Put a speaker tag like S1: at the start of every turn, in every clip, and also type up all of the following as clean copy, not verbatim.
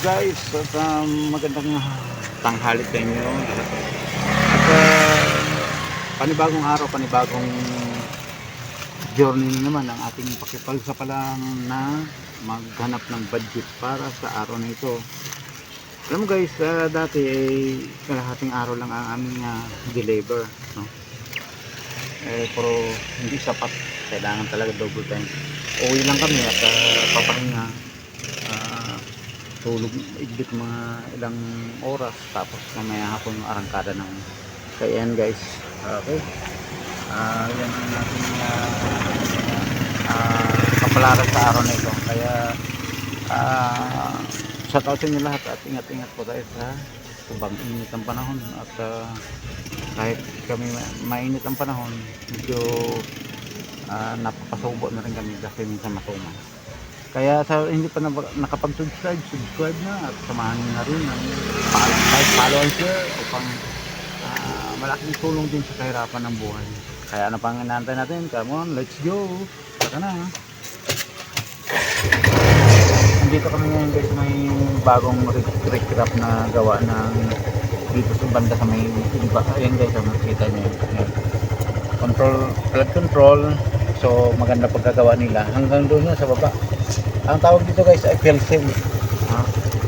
S1: guys at magandang tanghali sa inyo lahat. At panibagong araw, panibagong journey na naman ang ating pakipagsapalang na maghanap ng budget para sa araw na ito. Alam mo guys, dati ay kalahating araw lang ang aming deliver, no? Pero hindi sapat, kailangan talaga double time. Uwi lang kami at papahinga, tulog igit mga ilang oras, tapos mamaya hapon arangkada ng kaya yan guys. Okay, yan ang ating kapalaran sa araw na ito. Kaya shout out sa inyo lahat at ingat-ingat po tayo sa subang init ang panahon. At kahit kami mainit ang panahon, medyo napapasubo na rin kami kasi minsan matuman. Kaya sa hindi pa nakapag-subscribe na at samahan nyo na rin ang follow and share upang malaking tulong din sa kahirapan ng buhay. Kaya ano pang inaantay natin? Come on, let's go! Saka na! Nandito kami ngayon guys, may bagong recraft na gawa ng dito sa banda sa may iba. Ayan guys, makikita nyo yun. Flood control. So maganda pagkagawa nila hanggang doon sa baba. Ang tawag dito guys ay Pilsen.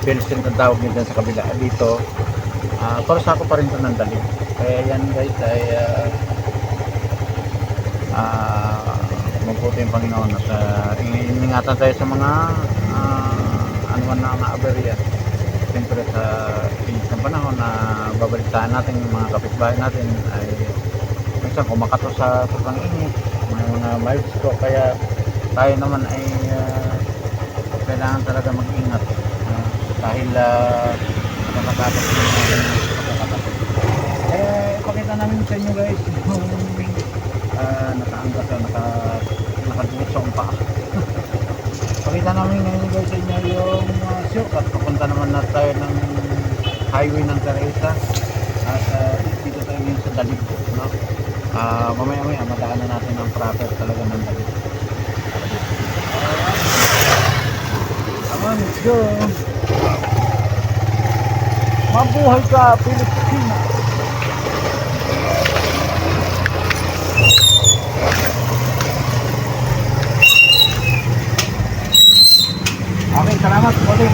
S1: Pilsen ang tawag nito sa kabila. Dito para sa ako pa rin ito ng dali. Kaya yan guys ay mabuti yung Panginoon at iningatan tayo sa mga ano man na naaberya. Siyempre sa inis ng panahon na babalitaan natin yung mga kapitbahay natin ay minsan kumakato sa sobrang init, may mga mild stroke. Kaya tayo naman ay kailangan talaga mag-ingat dahil nakakatapos ipakita namin sa inyo guys yung nakaanggat na nakaduot sa umpa. Pakita namin ngayon guys sa inyo yung shortcut. Papunta naman na tayo ng highway ng Teresa at dito tayo ngayon sa Dalig, no? Mamaya madaanan natin ang proper talaga ng Dalig. Come on, let's go! Mabuhay ka, Pilipinas! Okay, salamat. Okay.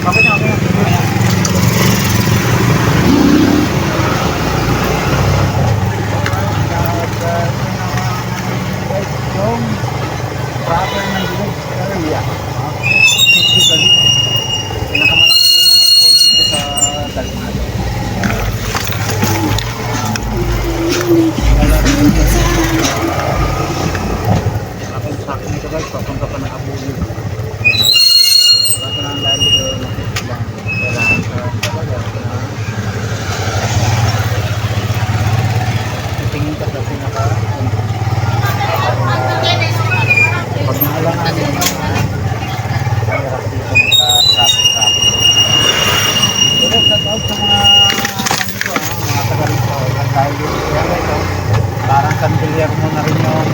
S1: Okay na. Yung proper ng village area. Physically, pinakamalaki yung mga school dito sa Dalmado. Sa akin ito guys, papunta pa ng Abuyo. Kaso lang dahil ito lang kailangan sa talaga na tingin ka sa pinaka pag naalangan yung mahirap dito magka-traffic. Pero sa tawag sa mga dito, mga taga rito, dahil ito parang kandilyar mo na rin yung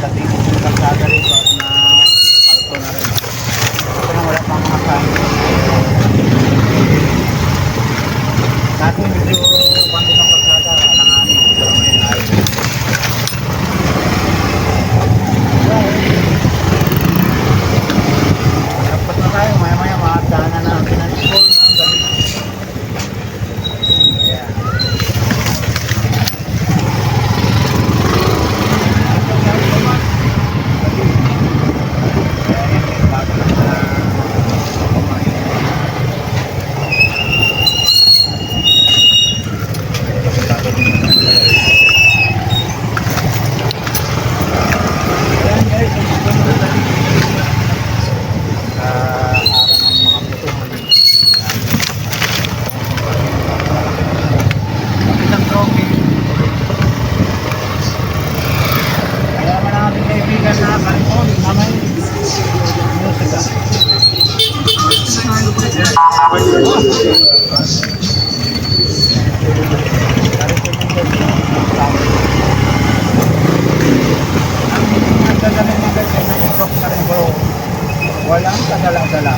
S1: dating yung kalsada rito at na palto na rin. Ito na wala pang mga sign. Dati medyo bandi ng kalsada, alanganin. Pero ngayon ay dapat na tayo, maya-maya makakdaanan na natin ang school ng gabi. Yeah. walang kadala-dala.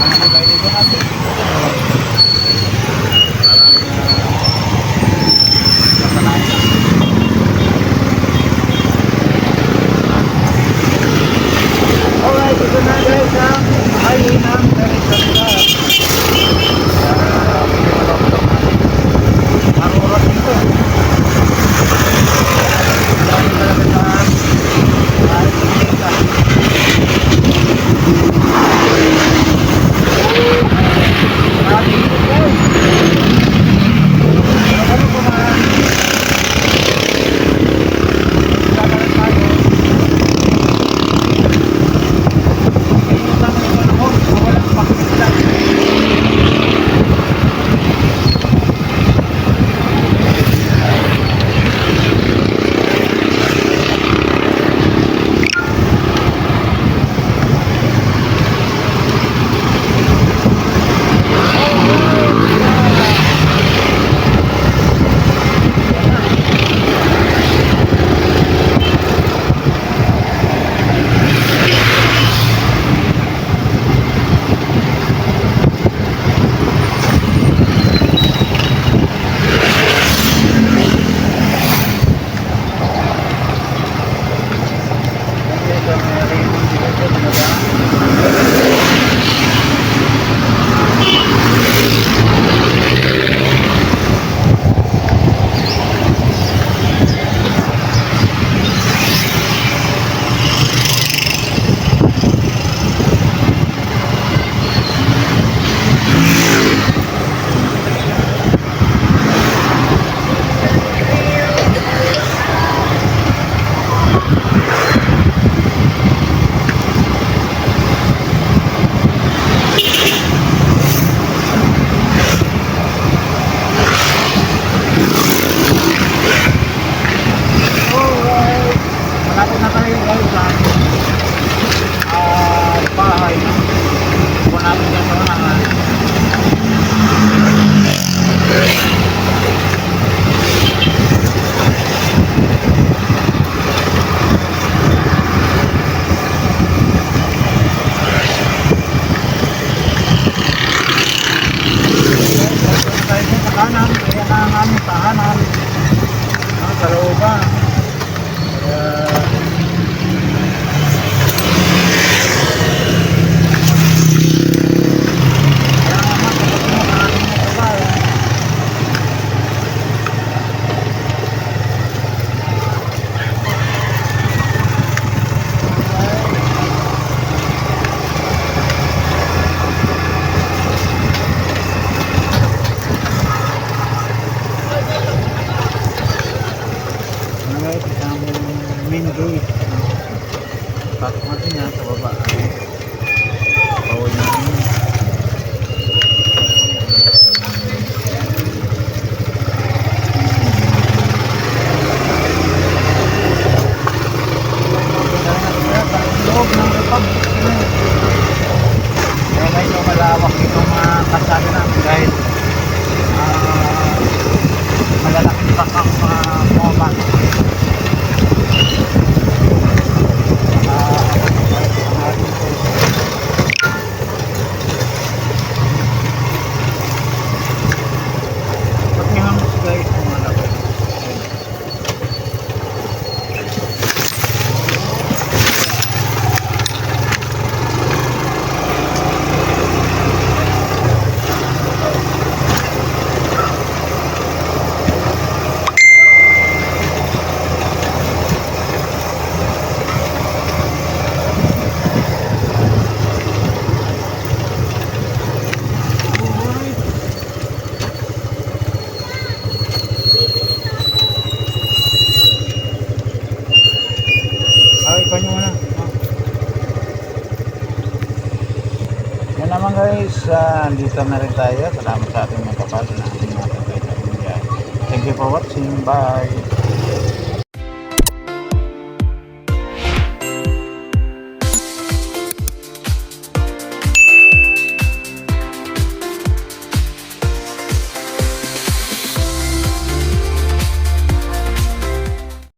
S1: Mga kaibigan natin. Alright, ito na guys ang highway ng Perez-Salida. Ang oras nito. Dahil talaga sa Perez-Salida. Maraming ito guys. Ano po na gagawin tayo? Malapit na tayo guys sa bahay kung natin dyan sa unahan. Tayo dyan sa kanan, kaya na ang aming tahanan sa looban. Main gate. Pasok natin yan sa baba. Bawal natin. Loob ng Republic. Kaya medyo malawak itong kasada namin dahil malalaking pakang mga ikaw nyo muna. Yan naman guys, dito na rin tayo. Salamat sa ating mga kapal na ating mga kapal. Thank you for watching. Bye.